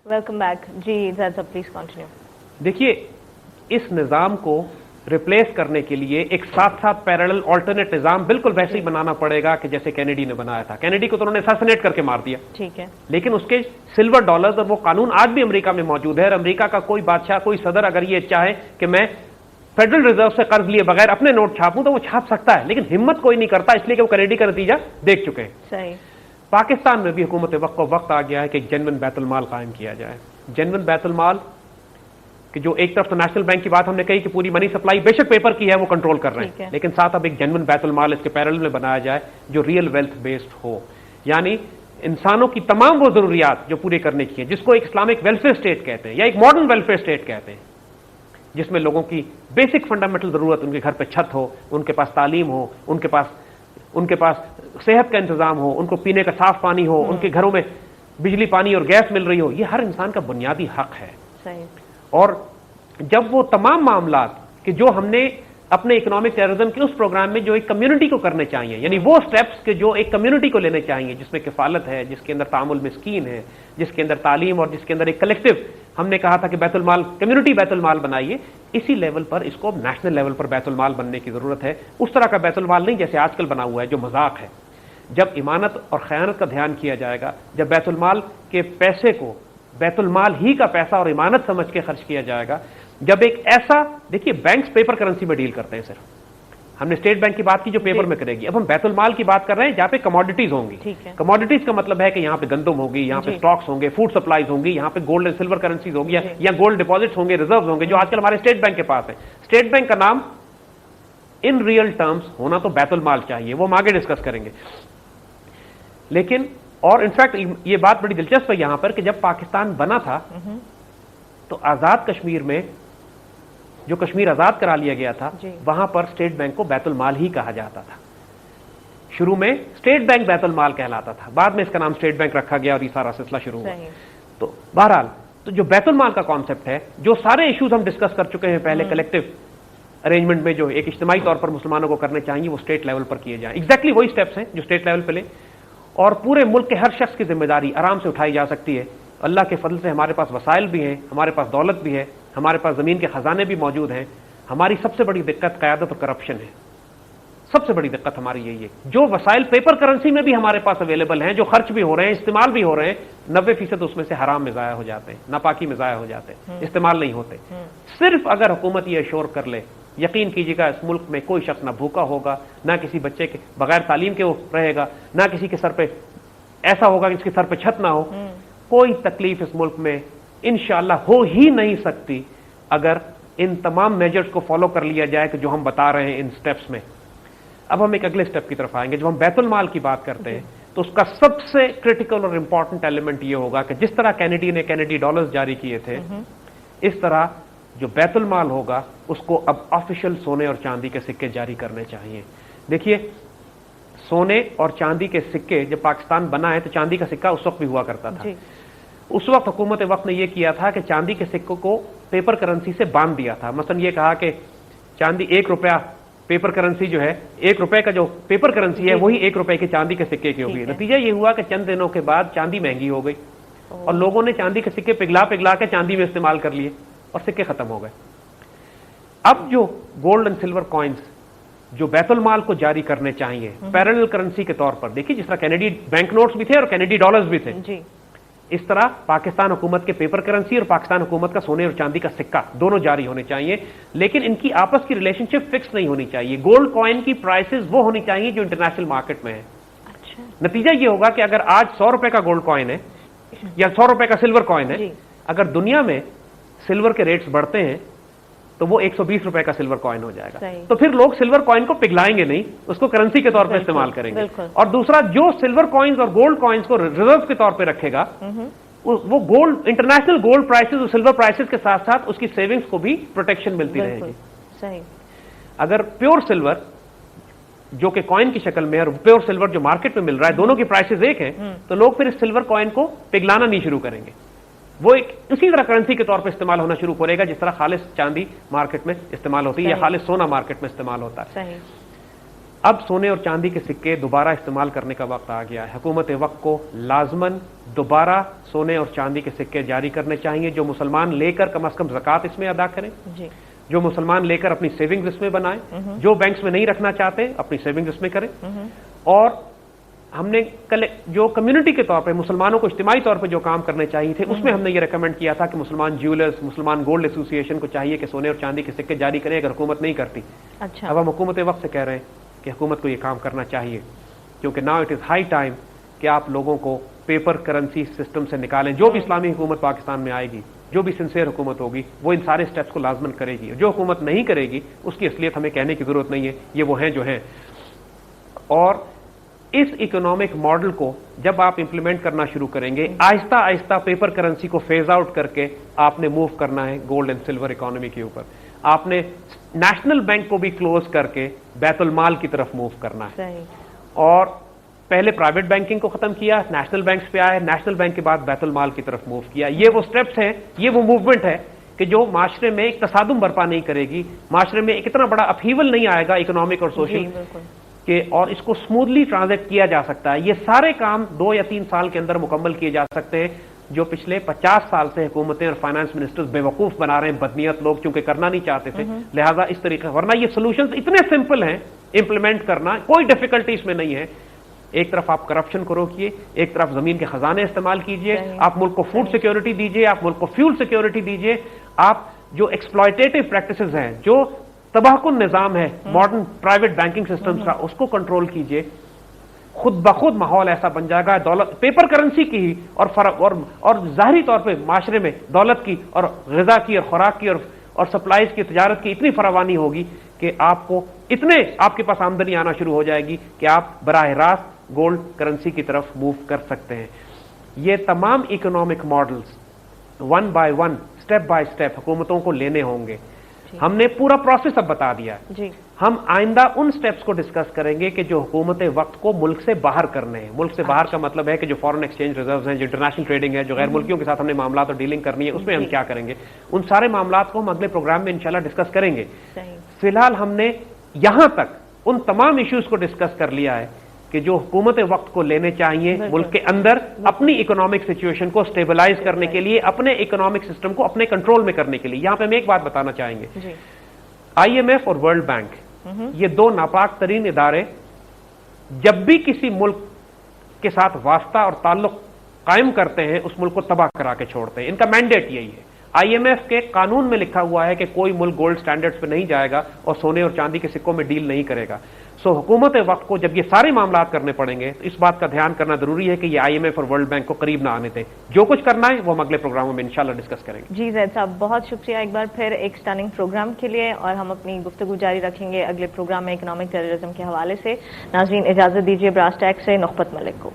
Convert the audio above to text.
Welcome back जी जाहिद साहब, please continue. देखिए, इस निज़ाम को रिप्लेस करने के लिए एक साथ साथ पैरेलल ऑल्टरनेट निज़ाम बिल्कुल वैसे ही बनाना पड़ेगा कि जैसे कैनेडी ने बनाया था। कैनेडी को तो उन्होंने असैसिनेट करके मार दिया, ठीक है, लेकिन उसके सिल्वर डॉलर्स और वो कानून आज भी अमेरिका में मौजूद है। और अमेरिका का कोई बादशाह, कोई सदर अगर ये चाहे कि मैं फेडरल रिजर्व से कर्ज लिए बगैर अपने नोट छापूं तो वो छाप सकता है, लेकिन हिम्मत कोई नहीं करता, इसलिए कि वो कैनेडी का नतीजा देख चुके हैं। सही। पाकिस्तान में भी हुकूमत वक्त को वक्त आ गया है कि एक जेन्युइन बैतुल माल कायम किया जाए। जेन्युइन बैतुल माल कि जो एक तरफ तो नेशनल बैंक की बात हमने कही कि पूरी मनी सप्लाई बेशक पेपर की है, वो कंट्रोल कर रहे हैं, लेकिन साथ अब एक जेन्युइन बैतुल माल इसके पैरेलल में बनाया जाए जो रियल वेल्थ बेस्ड हो, यानी इंसानों की तमाम वो जरूरियात जो पूरी करने की है, जिसको एक इस्लामिक वेलफेयर स्टेट कहते हैं या एक मॉडर्न वेलफेयर स्टेट कहते हैं, जिसमें लोगों की बेसिक फंडामेंटल जरूरत, उनके घर पे छत हो, उनके पास तालीम हो, उनके पास सेहत का इंतजाम हो, उनको पीने का साफ पानी हो, उनके घरों में बिजली पानी और गैस मिल रही हो, ये हर इंसान का बुनियादी हक है। सही। और जब वो तमाम मामलात कि जो हमने अपने इकोनॉमिक टेररिज्म के उस प्रोग्राम में जो एक कम्युनिटी को करने चाहिए, यानी वो स्टेप्स के जो एक कम्युनिटी को लेने चाहिए, जिसमें किफालत है, जिसके अंदर तामुल मिस्कीन है, जिसके अंदर तालीम और जिसके अंदर एक कलेक्टिव, हमने कहा था कि बैतुल माल कम्युनिटी बैतुल माल बनाइए, इसी लेवल पर इसको नेशनल लेवल पर बैतुल माल बनने की जरूरत है। उस तरह का बैतुल माल नहीं जैसे आजकल बना हुआ है जो मजाक है। जब इमानत और खयानत का ध्यान किया जाएगा, जब बैतुल माल के पैसे को बैतुल माल ही का पैसा और इमानत समझ के खर्च किया जाएगा, जब एक ऐसा, देखिए बैंक्स पेपर करेंसी में डील करते हैं सिर्फ, हमने स्टेट बैंक की बात की जो पेपर में करेगी, अब हम बैतुल माल की बात कर रहे हैं जहां पे कमोडिटीज होंगी। कमोडिटीज का मतलब है कि यहां पे गंदम होगी, यहां पे स्टॉक्स होंगे, फूड सप्लाईज होंगी, यहां पे गोल्ड एंड सिल्वर करेंसीज होंगी या गोल्ड डिपॉजिट्स होंगे, रिजर्व होंगे, जो आजकल हमारे स्टेट बैंक के पास है। स्टेट बैंक का नाम इन रियल टर्म्स होना तो बैतुल माल चाहिए, वो हम आगे डिस्कस करेंगे। लेकिन और इनफैक्ट ये बात बड़ी दिलचस्प है यहां पर कि जब पाकिस्तान बना था तो आजाद कश्मीर में जो कश्मीर आजाद करा लिया गया था, वहां पर स्टेट बैंक को बैतुल माल ही कहा जाता था। शुरू में स्टेट बैंक बैतुल माल कहलाता था, बाद में इसका नाम स्टेट बैंक रखा गया और ये सारा सिलसिला शुरू हुआ। तो बहरहाल, तो जो बैतुल माल का कॉन्सेप्ट है, जो सारे इश्यूज हम डिस्कस कर चुके हैं पहले कलेक्टिव अरेंजमेंट में, जो एक इज्तिमाई तौर पर मुसलमानों को करने चाहिए, वो स्टेट लेवल पर किए जाए। एग्जैक्टली वही स्टेप्स हैं जो स्टेट लेवल पे ले, और पूरे मुल्क के हर शख्स की जिम्मेदारी आराम से उठाई जा सकती है। अल्लाह के फजल से हमारे पास वसाइल भी हैं, हमारे पास दौलत भी है, हमारे पास जमीन के खजाने भी मौजूद हैं। हमारी सबसे बड़ी दिक्कत क़यादत और करप्शन है। सबसे बड़ी दिक्कत हमारी यही है। जो वसाइल पेपर करेंसी में भी हमारे पास अवेलेबल हैं, जो खर्च भी हो रहे हैं, इस्तेमाल भी हो रहे हैं, 90% उसमें से हराम में ज़ाया हो जाते हैं, नापाकी में ज़ाया हो जाते हैं, इस्तेमाल नहीं होते। सिर्फ अगर हुकूमत ये अश्योर कर ले, यकीन कीजिएगा इस मुल्क में कोई शख्स ना भूखा होगा, ना किसी बच्चे के बगैर तालीम के वो रहेगा, ना किसी के सर पे ऐसा होगा कि इसके सर पे छत ना हो। कोई तकलीफ इस मुल्क में इंशाअल्लाह हो ही नहीं सकती अगर इन तमाम मेजर्स को फॉलो कर लिया जाए कि जो हम बता रहे हैं इन स्टेप्स में। अब हम एक अगले स्टेप की तरफ आएंगे। जब हम बैतुल माल की बात करते हैं तो उसका सबसे क्रिटिकल और इंपॉर्टेंट एलिमेंट ये होगा कि जिस तरह कैनेडी ने कैनेडी डॉलर्स जारी किए थे, इस तरह जो बैतुल माल होगा उसको अब ऑफिशियल सोने और चांदी के सिक्के जारी करने चाहिए। देखिए, सोने और चांदी के सिक्के जब पाकिस्तान बना है तो चांदी का सिक्का उस वक्त भी हुआ करता था। उस वक्त हुकूमत वक्त ने यह किया था कि चांदी के सिक्कों को पेपर करेंसी से बांध दिया था। मसलन ये कहा कि चांदी 1 रुपया पेपर करेंसी जो है, 1 रुपए का जो पेपर करेंसी है वही 1 रुपए के चांदी के सिक्के की होगी। नतीजा ये हुआ कि चंद दिनों के बाद चांदी महंगी हो गई और लोगों ने चांदी के सिक्के पिघला पिघला के चांदी में इस्तेमाल कर लिए और सिक्के खत्म हो गए। अब जो गोल्ड एंड सिल्वर कॉइन्स जो बैतुल माल को जारी करने चाहिए पैरेलल करेंसी के तौर पर, देखिए जिस तरह कैनेडी बैंक नोट्स भी थे और कैनेडी डॉलर्स भी थे जी, इस तरह पाकिस्तान हुकूमत के पेपर करेंसी और पाकिस्तान हुकूमत का सोने और चांदी का सिक्का दोनों जारी होने चाहिए, लेकिन इनकी आपस की रिलेशनशिप फिक्स नहीं होनी चाहिए। गोल्ड कॉइन की प्राइसेस वो होनी चाहिए जो इंटरनेशनल मार्केट में है। अच्छा। नतीजा ये होगा कि अगर आज 100 रुपए का गोल्ड कॉइन है या 100 रुपए का सिल्वर कॉइन है, अगर दुनिया में सिल्वर के रेट्स बढ़ते हैं तो वो 120 रुपए का सिल्वर कॉइन हो जाएगा। तो फिर लोग सिल्वर कॉइन को पिघलाएंगे नहीं, उसको करेंसी के तौर पर इस्तेमाल करेंगे। और दूसरा, जो सिल्वर कॉइन्स और गोल्ड कॉइन्स को रिजर्व के तौर पे रखेगा, वो गोल्ड इंटरनेशनल गोल्ड प्राइसेस और सिल्वर प्राइसेस के साथ साथ उसकी सेविंग्स को भी प्रोटेक्शन मिलती रहेगी। सही। अगर प्योर सिल्वर जो कि कॉइन की शक्ल में है और प्योर सिल्वर जो मार्केट में मिल रहा है, दोनों की प्राइसेस एक हैं, तो लोग फिर इस सिल्वर कॉइन को पिघलाना नहीं शुरू करेंगे। वो एक इसी तरह करेंसी के तौर पर इस्तेमाल होना शुरू करेगा जिस तरह खालिस चांदी मार्केट में इस्तेमाल होती है या खालिस सोना मार्केट में इस्तेमाल होता है। اب سونے اور چاندی کے سکے دوبارہ استعمال کرنے کا وقت آ گیا ہے. حکومت وقت کو لازماً دوبارہ سونے اور چاندی کے سکے جاری کرنے چاہیے. جو مسلمان لے کر کم از کم زکوٰۃ اس میں ادا کریں, جو مسلمان لے کر اپنی سیونگز اس میں بنائیں, جو بینکس میں نہیں رکھنا چاہتے اپنی سیونگز اس میں کریں. اور ہم نے جو کمیونٹی کے طور پہ مسلمانوں کو اجتماعی طور پہ جو کام کرنے چاہیے تھے, اس میں ہم نے یہ ریکمینڈ کیا تھا کہ مسلمان جیولرز, مسلمان گولڈ ایسوسی ایشن کو چاہیے کہ سونے اور چاندی کے سکے جاری کریں اگر حکومت نہیں کرتی. اچھا, اب ہم حکومت وقت سے کہہ رہے ہیں کہ حکومت کو یہ کام کرنا چاہیے, کیونکہ now it is high time کہ آپ لوگوں کو پیپر کرنسی سسٹم سے نکالیں. جو بھی اسلامی حکومت پاکستان میں آئے گی, جو بھی سنسیئر حکومت ہوگی, وہ ان سارے سٹیپس کو لازمن کرے گی. جو حکومت نہیں کرے گی اس کی اصلیت ہمیں کہنے کی ضرورت نہیں ہے, یہ وہ ہیں جو ہیں. اور اس اکنامک ماڈل کو جب آپ امپلیمنٹ کرنا شروع کریں گے, آہستہ آہستہ پیپر کرنسی کو فیز آؤٹ کر کے آپ نے موو کرنا ہے گولڈ اینڈ سلور اکانومی کے اوپر. آپ نے نیشنل بینک کو بھی کلوز کر کے بیت المال کی طرف موو کرنا ہے. اور پہلے پرائیویٹ بینکنگ کو ختم کیا, نیشنل بینکس پہ آئے, نیشنل بینک کے بعد بیت المال کی طرف موو کیا. یہ وہ سٹیپس ہیں, یہ وہ موومنٹ ہے کہ جو معاشرے میں ایک تصادم برپا نہیں کرے گی, معاشرے میں ایک اتنا بڑا اپہیول نہیں آئے گا اکنامک اور سوشل کہ, اور اس کو سموتھلی ٹرانزیکٹ کیا جا سکتا ہے. یہ سارے کام 2 یا 3 سال کے اندر مکمل کیے جا سکتے ہیں, جو پچھلے 50 سال سے حکومتیں اور فائنانس منسٹرز بے وقوف بنا رہے ہیں. بدنیت لوگ چونکہ کرنا نہیں چاہتے تھے, لہٰذا اس طریقے, ورنہ یہ سولوشنز اتنے سمپل ہیں امپلیمنٹ کرنا, کوئی ڈیفیکلٹی اس میں نہیں ہے. ایک طرف آپ کرپشن کو روکیے, ایک طرف زمین کے خزانے استعمال کیجئے, آپ ملک کو فوڈ سیکیورٹی دیجئے, آپ ملک کو فیول سیکیورٹی دیجئے. آپ جو ایکسپلائٹیٹو پریکٹسز ہیں, جو تباہ کن نظام ہے ماڈرن پرائیویٹ بینکنگ سسٹمز کا, اس کو کنٹرول کیجئے. خود بخود ماحول ایسا بن جائے گا, دولت پیپر کرنسی کی ہی اور ظاہری طور پہ معاشرے میں دولت کی اور غذا کی اور خوراک کی اور سپلائیز کی, تجارت کی اتنی فراوانی ہوگی کہ آپ کو آپ کے پاس آمدنی آنا شروع ہو جائے گی کہ آپ براہ راست گولڈ کرنسی کی طرف موو کر سکتے ہیں. یہ تمام economic models 1 by 1 step by step حکومتوں کو لینے ہوں گے. ہم نے پورا پروسیس اب بتا دیا. ہم آئندہ ان سٹیپس کو ڈسکس کریں گے کہ جو حکومت وقت کو ملک سے باہر کرنے ہیں. ملک سے باہر کا مطلب ہے کہ جو فارن ایکسچینج ریزروز ہیں, جو انٹرنیشنل ٹریڈنگ ہے, جو غیر ملکیوں کے ساتھ ہم نے معاملات اور ڈیلنگ کرنی ہے, اس میں ہم کیا کریں گے. ان سارے معاملات کو ہم اگلے پروگرام میں انشاءاللہ ڈسکس کریں گے. فی الحال ہم نے یہاں تک ان تمام ایشوز کو ڈسکس کر لیا ہے کہ جو حکومت وقت کو لینے چاہیے ملک کے اندر اپنی اکنامک سچویشن کو سٹیبلائز کرنے کے لیے, اپنے اکنامک سسٹم کو اپنے کنٹرول میں کرنے کے لیے. یہاں پہ ہم ایک بات بتانا چاہیں گے, آئی ایم ایف اور ورلڈ بینک, یہ 2 ناپاک ترین ادارے جب بھی کسی ملک کے ساتھ واسطہ اور تعلق قائم کرتے ہیں, اس ملک کو تباہ کرا کے چھوڑتے ہیں. ان کا مینڈیٹ یہی ہے. آئی ایم ایف کے قانون میں لکھا ہوا ہے کہ کوئی ملک گولڈ سٹینڈرڈز پہ نہیں جائے گا اور سونے اور چاندی کے سکوں میں ڈیل نہیں کرے گا. سو حکومت وقت کو جب یہ سارے معاملات کرنے پڑیں گے تو اس بات کا دھیان کرنا ضروری ہے کہ یہ آئی ایم ایف اور ورلڈ بینک کو قریب نہ آنے دیں. جو کچھ کرنا ہے وہ ہم اگلے پروگراموں میں انشاءاللہ ڈسکس کریں گے. جی زید صاحب, بہت شکریہ ایک بار پھر ایک سٹننگ پروگرام کے لیے, اور ہم اپنی گفتگو جاری رکھیں گے اگلے پروگرام میں اکنامک ٹیررزم کے حوالے سے. ناظرین اجازت دیجیے براس ٹیک سے نخبت ملک کو.